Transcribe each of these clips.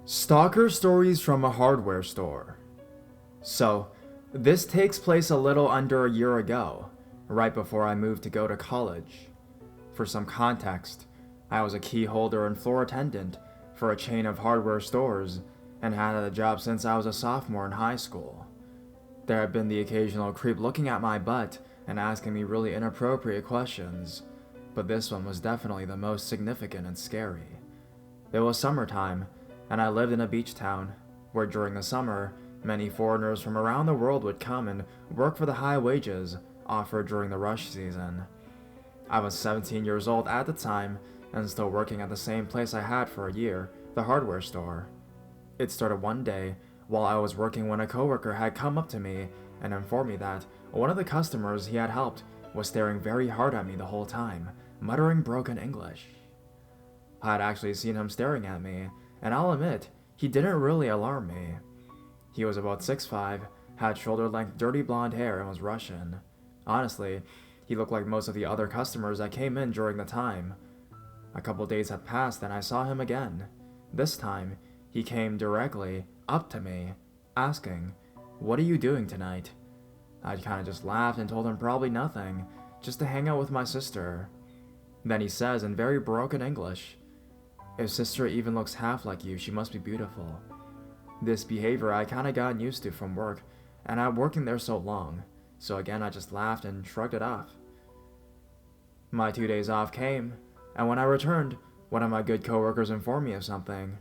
Stalker stories from a hardware store. So, this takes place a little under a year ago, right before I moved to go to college. For some context, I was a key holder and floor attendant for a chain of hardware stores and had had a job since I was a sophomore in high school. There had been the occasional creep looking at my butt and asking me really inappropriate questions, but this one was definitely the most significant and scary. It was summertime, and I lived in a beach town, where during the summer, many foreigners from around the world would come and work for the high wages offered during the rush season. I was 17 years old at the time, and still working at the same place I had for a year, the hardware store. It started one day while I was working when a coworker had come up to me and informed me that one of the customers he had helped was staring very hard at me the whole time, muttering broken English. I had actually seen him staring at me, and I'll admit, he didn't really alarm me. He was about 6'5", had shoulder-length dirty blonde hair, and was Russian. Honestly, he looked like most of the other customers that came in during the time. A couple days had passed and I saw him again. This time, he came directly up to me, asking, "What are you doing tonight?" I kinda just laughed and told him probably nothing, just to hang out with my sister. Then he says in very broken English, "If sister even looks half like you, she must be beautiful." This behavior I kinda gotten used to from work, and I'm working there so long, so again I just laughed and shrugged it off. My 2 days off came, and when I returned, one of my good coworkers informed me of something.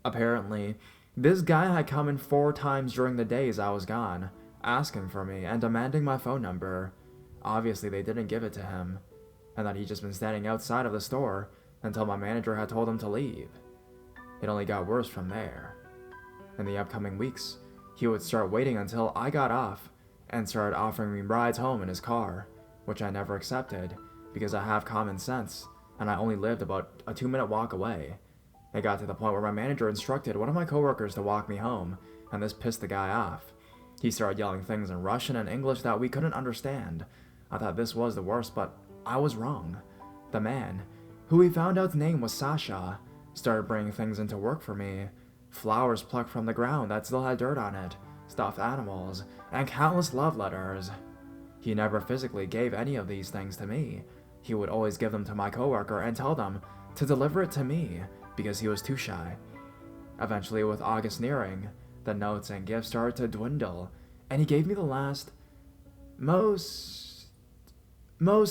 Apparently, this guy had come in 4 times during the days I was gone, asking for me and demanding my phone number. Obviously they didn't give it to him, and that he'd just been standing outside of the store until my manager had told him to leave. It only got worse from there. In the upcoming weeks, he would start waiting until I got off and started offering me rides home in his car, which I never accepted because I have common sense and I only lived about a 2-minute walk away. It got to the point where my manager instructed one of my coworkers to walk me home, and this pissed the guy off. He started yelling things in Russian and English that we couldn't understand. I thought this was the worst, but I was wrong. The man, who we found out's name was Sasha, started bringing things into work for me. Flowers plucked from the ground that still had dirt on it, stuffed animals, and countless love letters. He never physically gave any of these things to me. He would always give them to my coworker and tell them to deliver it to me because he was too shy. Eventually, with August nearing, the notes and gifts started to dwindle, and he gave me the last, most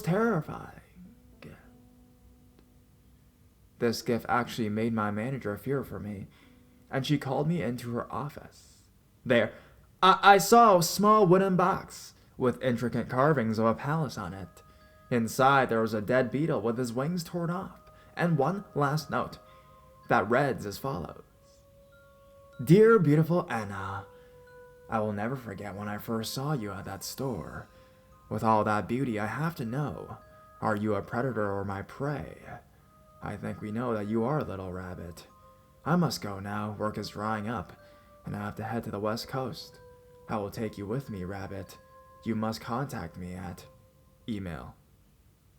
terrifying gift. This gift actually made my manager fear for me, and she called me into her office. There, I saw a small wooden box with intricate carvings of a palace on it. Inside, there was a dead beetle with his wings torn off, and one last note that reads as follows. "Dear beautiful Anna, I will never forget when I first saw you at that store. With all that beauty, I have to know, are you a predator or my prey? I think we know that you are, little rabbit. I must go now, work is drying up, and I have to head to the west coast. I will take you with me, rabbit. You must contact me at email."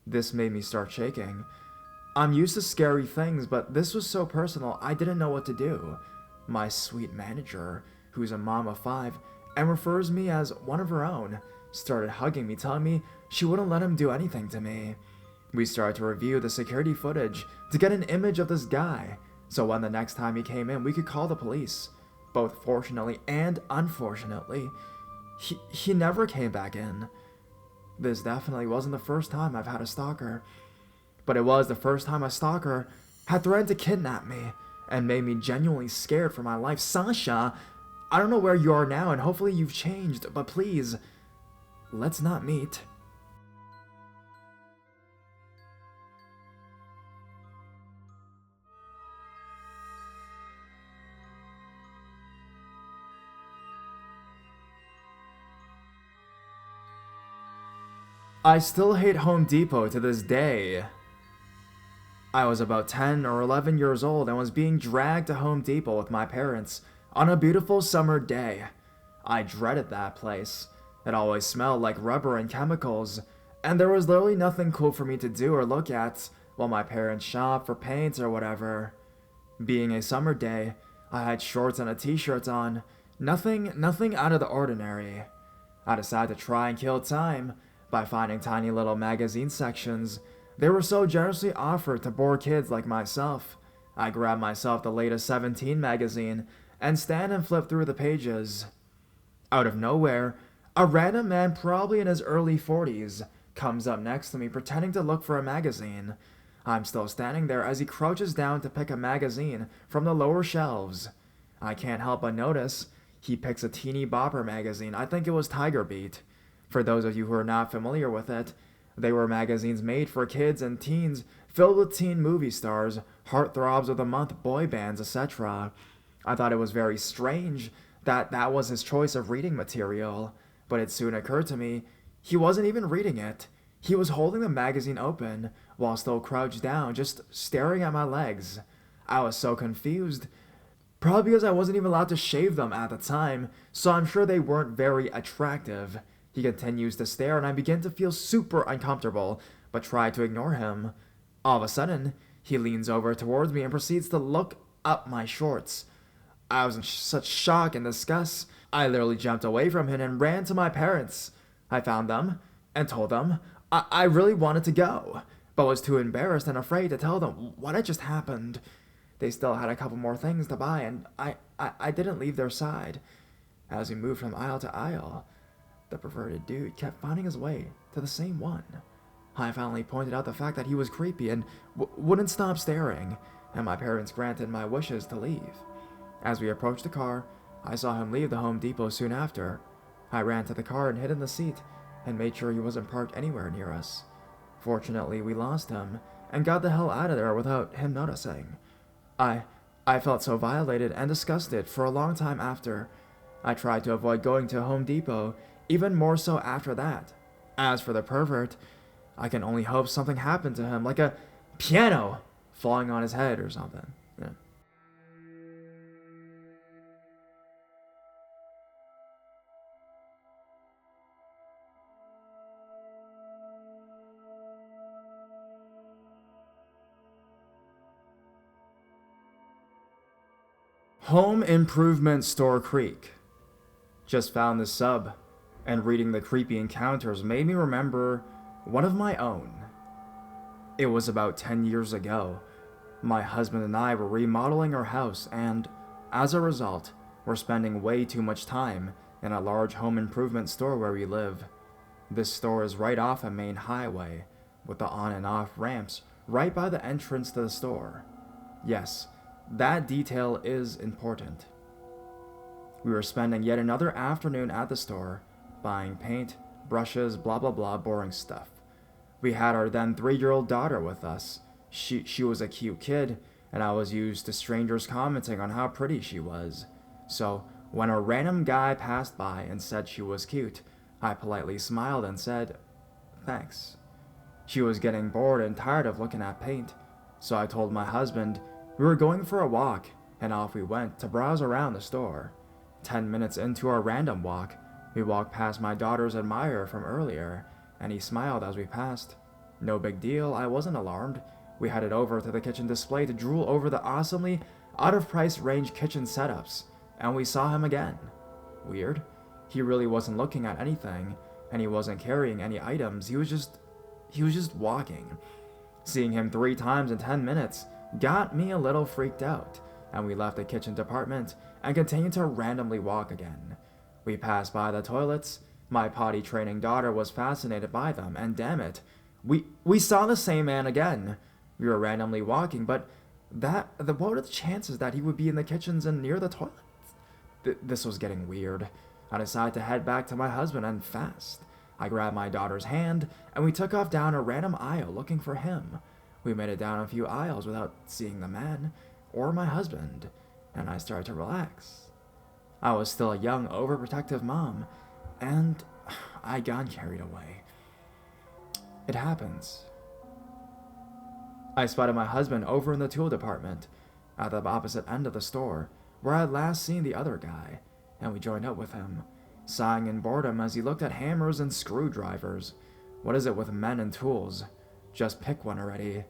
This made me start shaking. I'm used to scary things, but this was so personal I didn't know what to do. My sweet manager, who's a mom of 5 and refers me as one of her own, started hugging me, telling me she wouldn't let him do anything to me. We started to review the security footage to get an image of this guy, so when the next time he came in we could call the police. Both fortunately and unfortunately, he never came back in. This definitely wasn't the first time I've had a stalker, but it was the first time a stalker had threatened to kidnap me and made me genuinely scared for my life. Sasha, I don't know where you are now, and hopefully you've changed, but please, let's not meet. I still hate Home Depot to this day. I was about 10 or 11 years old and was being dragged to Home Depot with my parents on a beautiful summer day. I dreaded that place. It always smelled like rubber and chemicals, and there was literally nothing cool for me to do or look at while my parents shopped for paint or whatever. Being a summer day, I had shorts and a t-shirt on. Nothing out of the ordinary. I decided to try and kill time by finding tiny little magazine sections. They were so generously offered to bored kids like myself. I grabbed myself the latest 17 magazine and stand and flip through the pages. Out of nowhere, a random man, probably in his early 40s, comes up next to me pretending to look for a magazine. I'm still standing there as he crouches down to pick a magazine from the lower shelves. I can't help but notice he picks a teeny bopper magazine. I think it was Tiger Beat. For those of you who are not familiar with it, they were magazines made for kids and teens, filled with teen movie stars, heartthrobs of the month, boy bands, etc. I thought it was very strange that was his choice of reading material, but it soon occurred to me he wasn't even reading it. He was holding the magazine open while still crouched down, just staring at my legs. I was so confused. Probably because I wasn't even allowed to shave them at the time, so I'm sure they weren't very attractive. He continues to stare, and I begin to feel super uncomfortable, but try to ignore him. All of a sudden, he leans over towards me and proceeds to look up my shorts. I was in such shock and disgust, I literally jumped away from him and ran to my parents. I found them and told them I really wanted to go, but was too embarrassed and afraid to tell them what had just happened. They still had a couple more things to buy, and I didn't leave their side. As we moved from aisle to aisle, the perverted dude kept finding his way to the same one. I finally pointed out the fact that he was creepy and wouldn't stop staring, and my parents granted my wishes to leave. As we approached the car, I saw him leave the Home Depot soon after. I ran to the car and hid in the seat, and made sure he wasn't parked anywhere near us. Fortunately, we lost him, and got the hell out of there without him noticing. I felt so violated and disgusted for a long time after. I tried to avoid going to Home Depot, even more so after that. As for the pervert, I can only hope something happened to him, like a piano falling on his head or something. Yeah. Home Improvement Store Creek. Just found this sub, and reading the creepy encounters made me remember one of my own. It was about 10 years ago. My husband and I were remodeling our house, and as a result, we're spending way too much time in a large home improvement store where we live. This store is right off a main highway, with the on and off ramps right by the entrance to the store. Yes, that detail is important. We were spending yet another afternoon at the store, buying paint, brushes, blah blah blah boring stuff. We had our then 3-year-old daughter with us. She was a cute kid, and I was used to strangers commenting on how pretty she was. So, when a random guy passed by and said she was cute, I politely smiled and said, "Thanks." She was getting bored and tired of looking at paint, so I told my husband we were going for a walk, and off we went to browse around the store. 10 minutes into our random walk, we walked past my daughter's admirer from earlier, and he smiled as we passed. No big deal, I wasn't alarmed. We headed over to the kitchen display to drool over the awesomely out-of-price range kitchen setups, and we saw him again. Weird. He really wasn't looking at anything, and he wasn't carrying any items. He was just walking. Seeing him 3 times in 10 minutes got me a little freaked out, and we left the kitchen department and continued to randomly walk again. We passed by the toilets. My potty training daughter was fascinated by them, and damn it, we saw the same man again. We were randomly walking, but what were the chances that he would be in the kitchens and near the toilets? This was getting weird. I decided to head back to my husband, and fast. I grabbed my daughter's hand, and we took off down a random aisle looking for him. We made it down a few aisles without seeing the man or my husband, and I started to relax. I was still a young, overprotective mom, and I got carried away. It happens. I spotted my husband over in the tool department, at the opposite end of the store, where I had last seen the other guy, and we joined up with him, sighing in boredom as he looked at hammers and screwdrivers. What is it with men and tools? Just pick one already.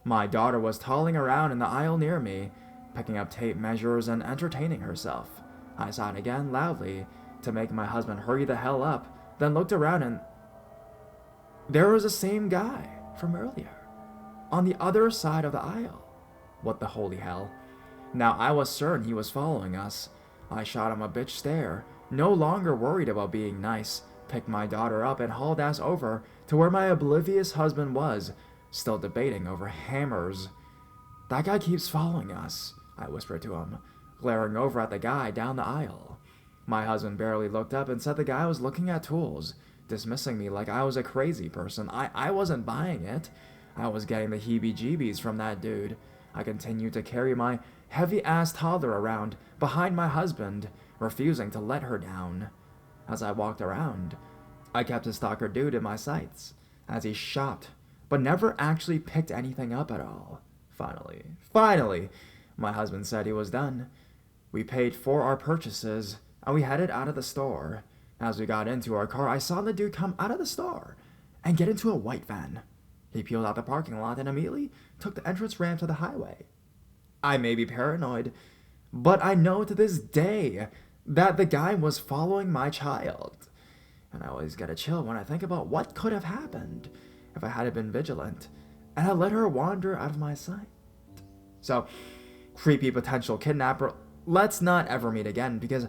My daughter was tolling around in the aisle near me, picking up tape measures and entertaining herself. I sighed again loudly to make my husband hurry the hell up, then looked around and there was the same guy from earlier, on the other side of the aisle. What the holy hell? Now I was certain he was following us. I shot him a bitch stare, no longer worried about being nice, picked my daughter up and hauled ass over to where my oblivious husband was, still debating over hammers. That guy keeps following us, I whispered to him, glaring over at the guy down the aisle. My husband barely looked up and said the guy was looking at tools, dismissing me like I was a crazy person. I wasn't buying it. I was getting the heebie-jeebies from that dude. I continued to carry my heavy-ass toddler around behind my husband, refusing to let her down. As I walked around, I kept a stalker dude in my sights as he shopped, but never actually picked anything up at all. Finally, my husband said he was done. We paid for our purchases, and we headed out of the store. As we got into our car, I saw the dude come out of the store and get into a white van. He peeled out the parking lot and immediately took the entrance ramp to the highway. I may be paranoid, but I know to this day that the guy was following my child. And I always get a chill when I think about what could have happened if I had been vigilant and had let her wander out of my sight. So, creepy potential kidnapper, let's not ever meet again, because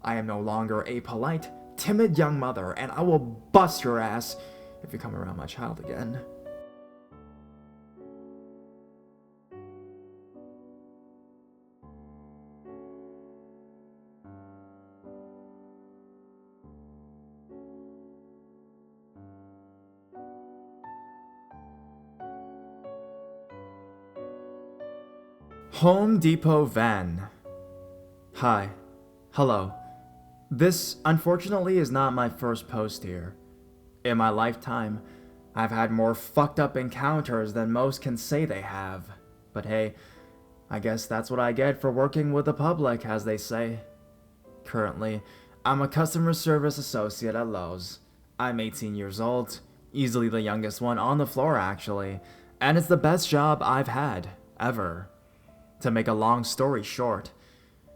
I am no longer a polite, timid young mother, and I will bust your ass if you come around my child again. Home Depot van. Hi. Hello. This, unfortunately, is not my first post here. In my lifetime, I've had more fucked up encounters than most can say they have. But hey, I guess that's what I get for working with the public, as they say. Currently, I'm a customer service associate at Lowe's. I'm 18 years old, easily the youngest one on the floor actually, and it's the best job I've had, ever. To make a long story short,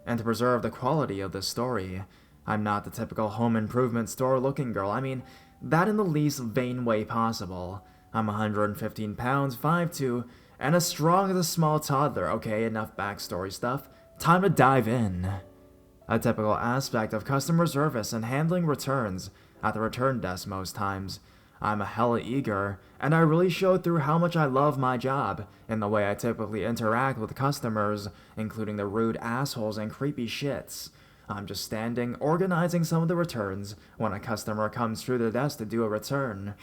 and to preserve the quality of the story, I'm not the typical home improvement store looking girl. I mean, that in the least vain way possible. I'm 115 pounds, 5'2", and as strong as a small toddler. Okay, enough backstory stuff. Time to dive in. A typical aspect of customer service and handling returns at the return desk most times. I'm a hella eager, and I really show through how much I love my job in the way I typically interact with customers, including the rude assholes and creepy shits. I'm just standing, organizing some of the returns when a customer comes through the desk to do a return.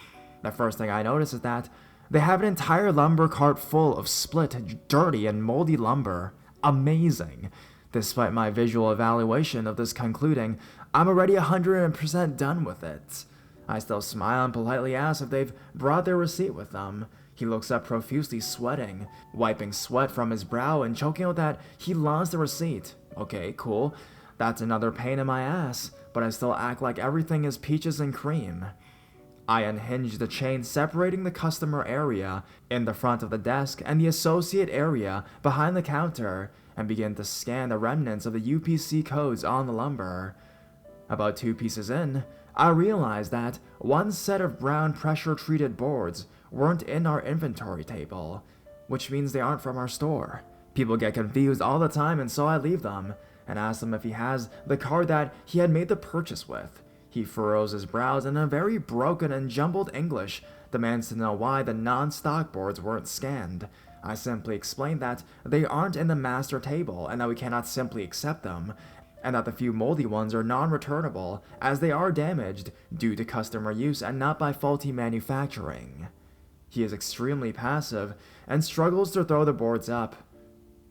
The first thing I notice is that they have an entire lumber cart full of split, dirty, and moldy lumber. Amazing. Despite my visual evaluation of this concluding, I'm already 100% done with it. I still smile and politely ask if they've brought their receipt with them. He looks up profusely sweating, wiping sweat from his brow and choking out that he lost the receipt. Okay, cool. That's another pain in my ass, but I still act like everything is peaches and cream. I unhinge the chain separating the customer area in the front of the desk and the associate area behind the counter and begin to scan the remnants of the UPC codes on the lumber. About 2 pieces in, I realized that one set of brown pressure-treated boards weren't in our inventory table, which means they aren't from our store. People get confused all the time, and so I leave them and ask him if he has the card that he had made the purchase with. He furrows his brows and in a very broken and jumbled English demands to know why the non-stock boards weren't scanned. I simply explain that they aren't in the master table and that we cannot simply accept them, and that the few moldy ones are non-returnable as they are damaged due to customer use and not by faulty manufacturing. He is extremely passive and struggles to throw the boards up,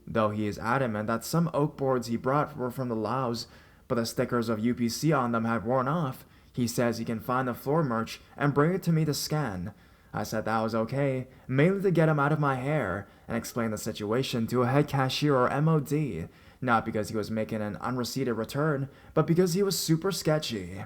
though he is adamant that some oak boards he brought were from the Laos, but the stickers of UPC on them had worn off. He says he can find the floor merch and bring it to me to scan. I said that was okay, mainly to get him out of my hair, and explain the situation to a head cashier or MOD, not because he was making an unreceipted return, but because he was super sketchy.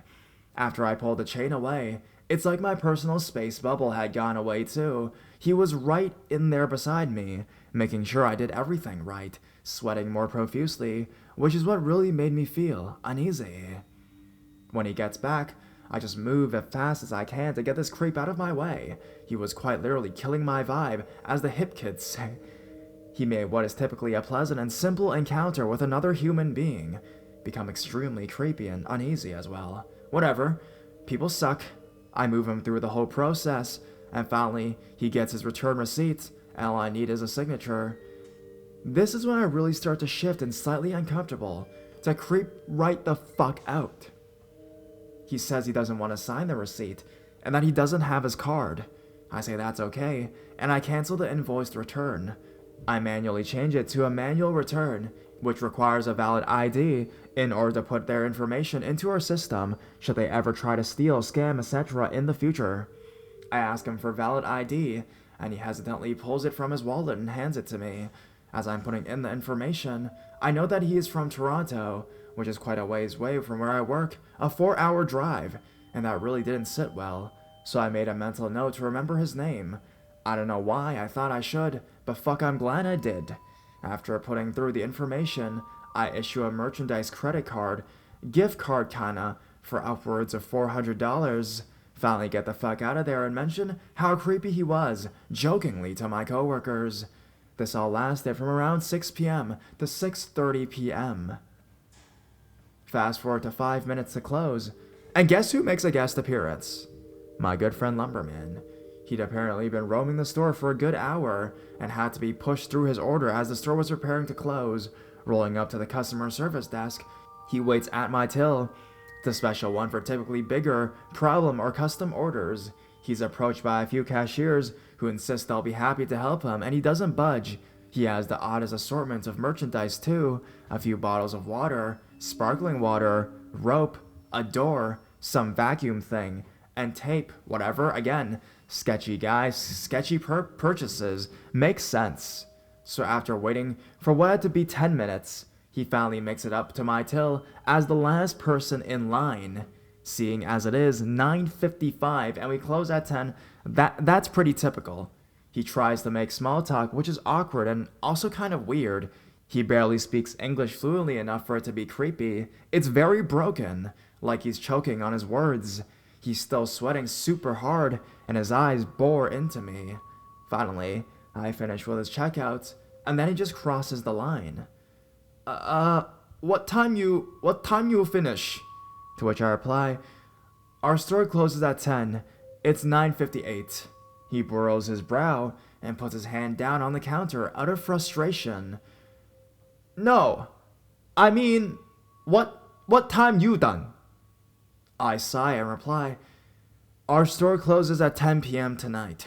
After I pulled the chain away It's like my personal space bubble had gone away too. He was right in there beside me, making sure I did everything right, sweating more profusely, which is what really made me feel uneasy. When he gets back, I just move as fast as I can to get this creep out of my way. He was quite literally killing my vibe, as the hip kids say. He made what is typically a pleasant and simple encounter with another human being become extremely creepy and uneasy as well. Whatever. People suck. I move him through the whole process, and finally, he gets his return receipt, and all I need is a signature. This is when I really start to shift and slightly uncomfortable, to creep right the fuck out. He says he doesn't want to sign the receipt, and that he doesn't have his card. I say that's okay, and I cancel the invoiced return. I manually change it to a manual return, which requires a valid ID in order to put their information into our system should they ever try to steal, scam, etc. in the future. I ask him for valid ID, and he hesitantly pulls it from his wallet and hands it to me. As I'm putting in the information, I know that he is from Toronto, which is quite a ways away from where I work, a 4-hour drive, and that really didn't sit well, so I made a mental note to remember his name. I don't know why I thought I should, but fuck, I'm glad I did. After putting through the information, I issue a merchandise credit card, gift card kinda, for upwards of $400. Finally get the fuck out of there and mention how creepy he was, jokingly to my coworkers. This all lasted from around 6 p.m. to 6:30 p.m. Fast forward to 5 minutes to close, and guess who makes a guest appearance? My good friend Lumberman. He'd apparently been roaming the store for a good hour and had to be pushed through his order as the store was preparing to close. Rolling up to the customer service desk, he waits at my till, the special one for typically bigger, problem, or custom orders. He's approached by a few cashiers who insist they'll be happy to help him, and he doesn't budge. He has the oddest assortment of merchandise too, a few bottles of water, sparkling water, rope, a door, some vacuum thing, and tape, whatever. Again, sketchy guys, sketchy purchases. Makes sense. So after waiting for what had to be 10 minutes, he finally makes it up to my till as the last person in line. Seeing as it is 9:55 and we close at 10, that's pretty typical. He tries to make small talk, which is awkward and also kind of weird. He barely speaks English fluently enough for it to be creepy. It's very broken, like he's choking on his words. He's still sweating super hard, and his eyes bore into me. Finally, I finish with his checkout, and then he just crosses the line. What time you finish? To which I reply, our store closes at 10. It's 9:58. He burrows his brow and puts his hand down on the counter out of frustration. No, I mean, what time you done? I sigh and reply, our store closes at 10 p.m. tonight.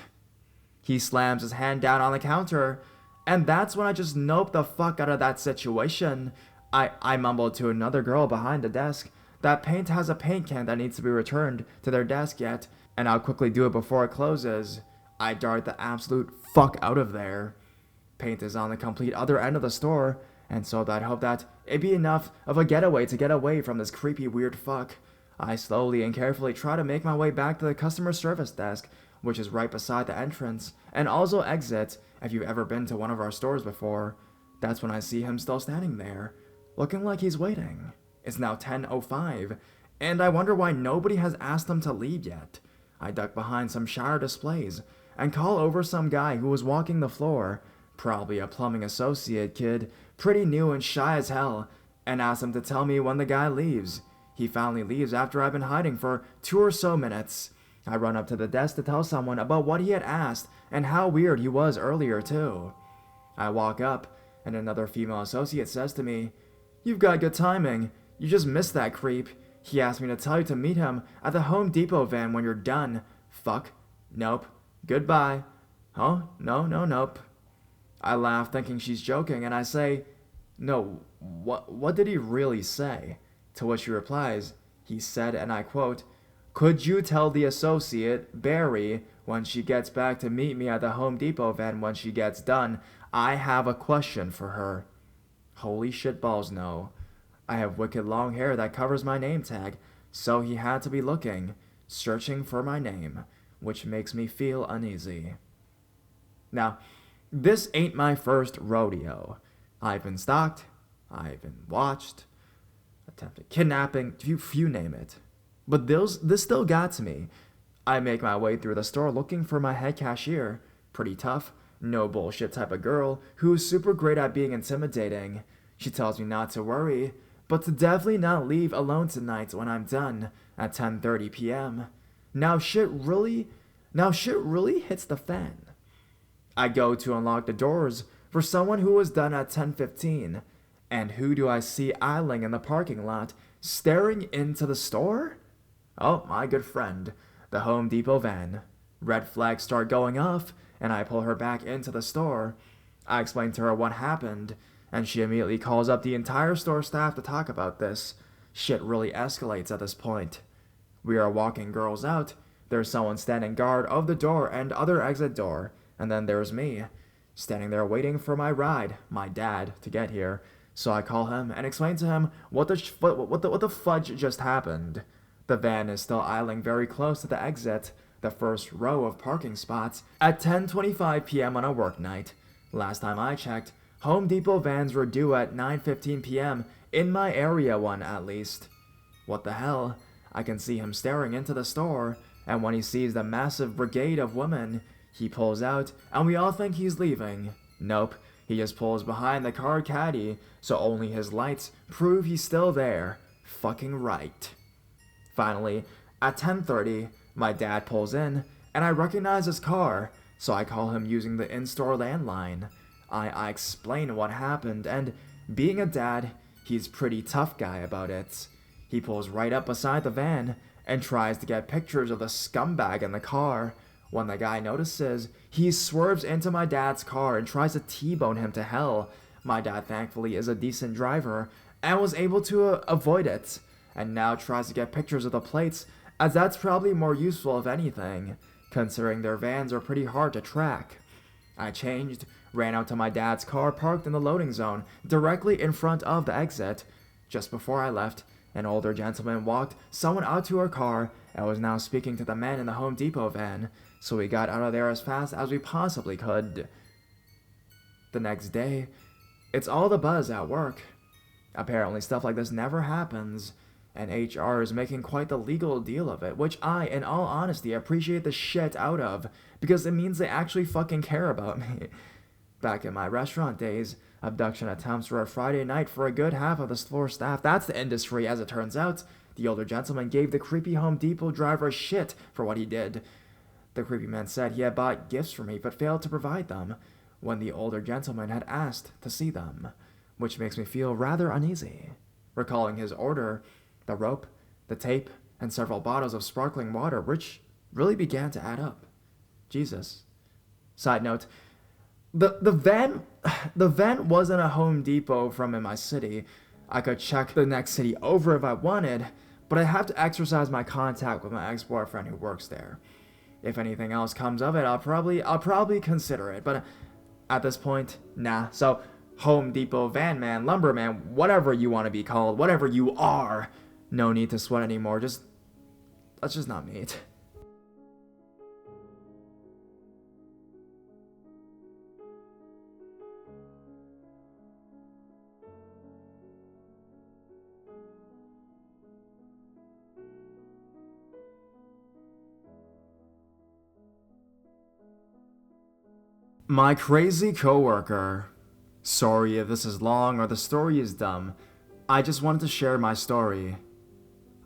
He slams his hand down on the counter, and that's when I just nope the fuck out of that situation. I mumbled to another girl behind the desk that Paint has a paint can that needs to be returned to their desk yet, and I'll quickly do it before it closes. I dart the absolute fuck out of there. Paint is on the complete other end of the store, and so I'd hope that it'd be enough of a getaway to get away from this creepy weird fuck. I slowly and carefully try to make my way back to the customer service desk, which is right beside the entrance, and also exit if you've ever been to one of our stores before. That's when I see him still standing there, looking like he's waiting. It's now 10:05, and I wonder why nobody has asked him to leave yet. I duck behind some shower displays and call over some guy who was walking the floor, probably a plumbing associate kid, pretty new and shy as hell, and ask him to tell me when the guy leaves. He finally leaves after I've been hiding for 2 or so minutes. I run up to the desk to tell someone about what he had asked and how weird he was earlier too. I walk up, and another female associate says to me, "You've got good timing. You just missed that creep. He asked me to tell you to meet him at the Home Depot van when you're done." Fuck. Nope. Goodbye. Oh, nope. I laugh thinking she's joking, and I say, "No, what did he really say?" To which she replies, he said, and I quote, "Could you tell the associate, Barry, when she gets back to meet me at the Home Depot van when she gets done? I have a question for her." Holy shit balls, no. I have wicked long hair that covers my name tag, so he had to be looking. searching for my name, which makes me feel uneasy. Now, this ain't my first rodeo. I've been stalked, I've been watched, attempted kidnapping, you name it. But this still got to me. I make my way through the store looking for my head cashier. Pretty tough, no bullshit type of girl who is super great at being intimidating. She tells me not to worry, but to definitely not leave alone tonight when I'm done at 10:30 p.m. Now shit really hits the fan. I go to unlock the doors for someone who was done at 10:15, and who do I see idling in the parking lot, staring into the store? Oh, my good friend, the Home Depot van. Red flags start going off, and I pull her back into the store. I explain to her what happened, and she immediately calls up the entire store staff to talk about this. Shit really escalates at this point. We are walking girls out. There's someone standing guard of the door and other exit door, and then there's me, standing there waiting for my ride, my dad, to get here. So I call him and explain to him what the fudge just happened. The van is still idling very close to the exit, the first row of parking spots, at 10:25 p.m. on a work night. Last time I checked, Home Depot vans were due at 9:15 p.m. in my area one at least. What the hell? I can see him staring into the store, and when he sees the massive brigade of women, he pulls out, and we all think he's leaving. Nope, he just pulls behind the car caddy, so only his lights prove he's still there. Fucking right. Finally, at 10:30, my dad pulls in, and I recognize his car, so I call him using the in-store landline. I explain what happened, and being a dad, he's pretty tough guy about it. He pulls right up beside the van and tries to get pictures of the scumbag in the car. When the guy notices, he swerves into my dad's car and tries to T-bone him to hell. My dad thankfully is a decent driver and was able to avoid it, and now tries to get pictures of the plates, as that's probably more useful if anything, considering their vans are pretty hard to track. I changed, ran out to my dad's car parked in the loading zone, directly in front of the exit. Just before I left, an older gentleman walked someone out to our car and was now speaking to the man in the Home Depot van, so we got out of there as fast as we possibly could. The next day, it's all the buzz at work. Apparently stuff like this never happens, and HR is making quite the legal deal of it, which I, in all honesty, appreciate the shit out of, because it means they actually fucking care about me. Back in my restaurant days, abduction attempts were a Friday night for a good half of the store staff. That's the industry, as it turns out. The older gentleman gave the creepy Home Depot driver shit for what he did. The creepy man said he had bought gifts for me, but failed to provide them, when the older gentleman had asked to see them, which makes me feel rather uneasy. Recalling his order, the rope, the tape, and several bottles of sparkling water, which really began to add up. Jesus. Side note, the van wasn't a Home Depot from in my city. I could check the next city over if I wanted, but I have to exercise my contact with my ex-boyfriend who works there. If anything else comes of it, I'll probably consider it, but at this point, nah. So, Home Depot van man, lumberman, whatever you want to be called, whatever you are, no need to sweat anymore. Let's just not meet. My crazy coworker. Sorry if this is long or the story is dumb. I just wanted to share my story.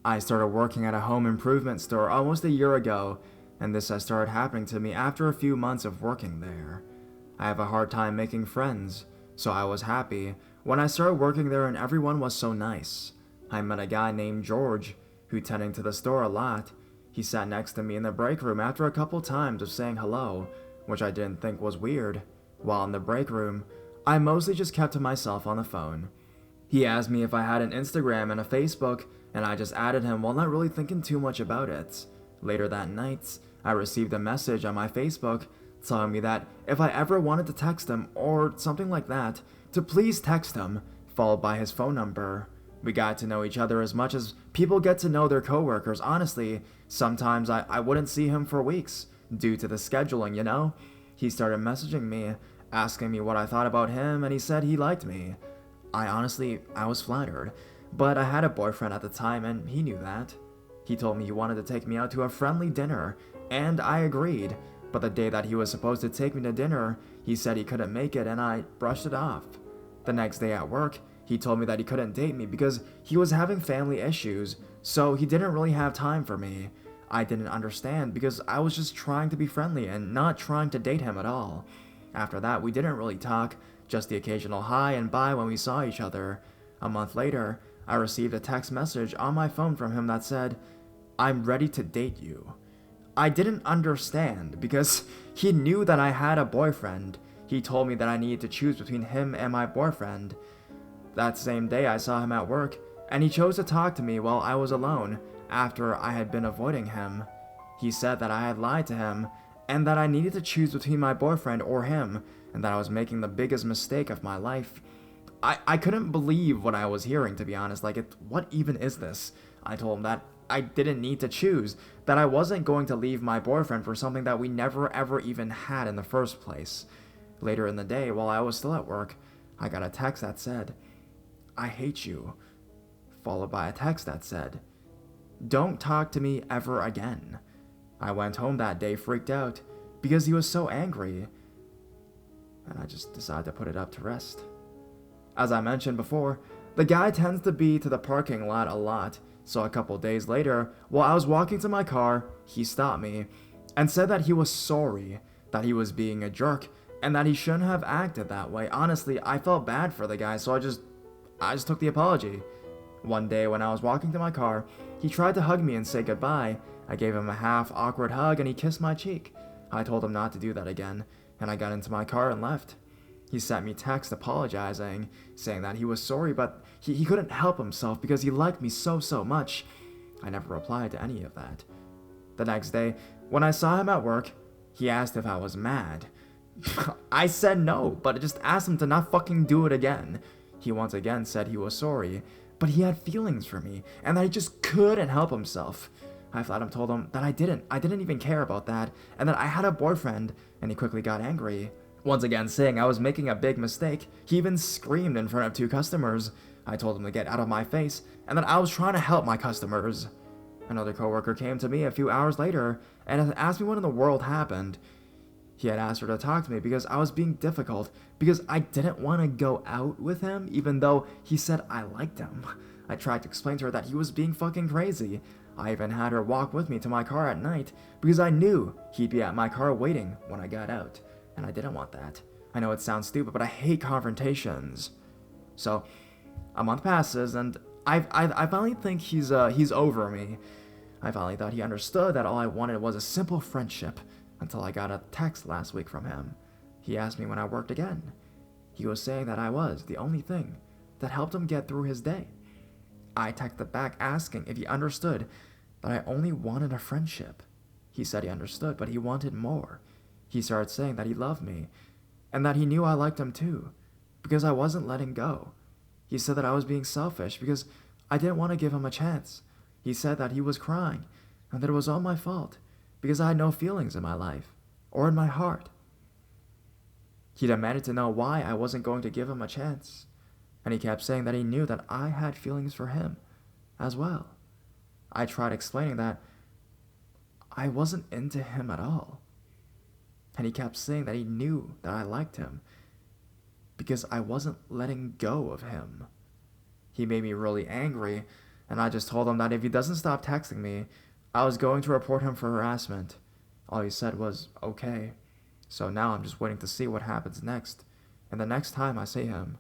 I started working at a home improvement store almost a year ago, and this has started happening to me after a few months of working there. I have a hard time making friends, so I was happy when I started working there and everyone was so nice. I met a guy named George, who tended to the store a lot. He sat next to me in the break room after a couple times of saying hello, which I didn't think was weird. While in the break room, I mostly just kept to myself on the phone. He asked me if I had an Instagram and a Facebook, and I just added him while not really thinking too much about it. Later that night, I received a message on my Facebook telling me that if I ever wanted to text him or something like that, to please text him, followed by his phone number. We got to know each other as much as people get to know their coworkers. Honestly, sometimes I wouldn't see him for weeks due to the scheduling, you know? He started messaging me, asking me what I thought about him, and he said he liked me. I was flattered, but I had a boyfriend at the time and he knew that. He told me he wanted to take me out to a friendly dinner, and I agreed, but the day that he was supposed to take me to dinner, he said he couldn't make it and I brushed it off. The next day at work, he told me that he couldn't date me because he was having family issues, so he didn't really have time for me. I didn't understand because I was just trying to be friendly and not trying to date him at all. After that, we didn't really talk, just the occasional hi and bye when we saw each other. A month later, I received a text message on my phone from him that said, "I'm ready to date you." I didn't understand because he knew that I had a boyfriend. He told me that I needed to choose between him and my boyfriend. That same day, I saw him at work, and he chose to talk to me while I was alone after I had been avoiding him. He said that I had lied to him and that I needed to choose between my boyfriend or him, and that I was making the biggest mistake of my life. I couldn't believe what I was hearing, to be honest. What even is this? I told him that I didn't need to choose, that I wasn't going to leave my boyfriend for something that we never ever even had in the first place. Later in the day, while I was still at work, I got a text that said, "I hate you," followed by a text that said, "Don't talk to me ever again." I went home that day freaked out because he was so angry, and I just decided to put it up to rest. As I mentioned before, the guy tends to be to the parking lot a lot, so a couple days later, while I was walking to my car, he stopped me and said that he was sorry, that he was being a jerk, and that he shouldn't have acted that way. Honestly, I felt bad for the guy, so I just took the apology. One day when I was walking to my car, he tried to hug me and say goodbye. I gave him a half awkward hug and he kissed my cheek. I told him not to do that again, and I got into my car and left. He sent me text apologizing, saying that he was sorry, but he couldn't help himself because he liked me so much. I never replied to any of that. The next day, when I saw him at work, he asked if I was mad. I said no, but I just asked him to not fucking do it again. He once again said he was sorry, but he had feelings for me, and that he just couldn't help himself. I flat out told him that I didn't even care about that, and that I had a boyfriend, and he quickly got angry. Once again saying I was making a big mistake, he even screamed in front of 2 customers. I told him to get out of my face, and that I was trying to help my customers. Another coworker came to me a few hours later, and asked me what in the world happened. He had asked her to talk to me because I was being difficult, because I didn't want to go out with him, even though he said I liked him. I tried to explain to her that he was being fucking crazy. I even had her walk with me to my car at night, because I knew he'd be at my car waiting when I got out, and I didn't want that. I know it sounds stupid, but I hate confrontations. So, a month passes, and I finally think he's over me. I finally thought he understood that all I wanted was a simple friendship, until I got a text last week from him. He asked me when I worked again. He was saying that I was the only thing that helped him get through his day. I texted back asking if he understood that I only wanted a friendship. He said he understood, but he wanted more. He started saying that he loved me, and that he knew I liked him too, because I wasn't letting go. He said that I was being selfish because I didn't want to give him a chance. He said that he was crying, and that it was all my fault, because I had no feelings in my life, or in my heart. He demanded to know why I wasn't going to give him a chance, and he kept saying that he knew that I had feelings for him as well. I tried explaining that I wasn't into him at all, and he kept saying that he knew that I liked him, because I wasn't letting go of him. He made me really angry, and I just told him that if he doesn't stop texting me, I was going to report him for harassment. All he said was, okay. So now I'm just waiting to see what happens next, and the next time I see him.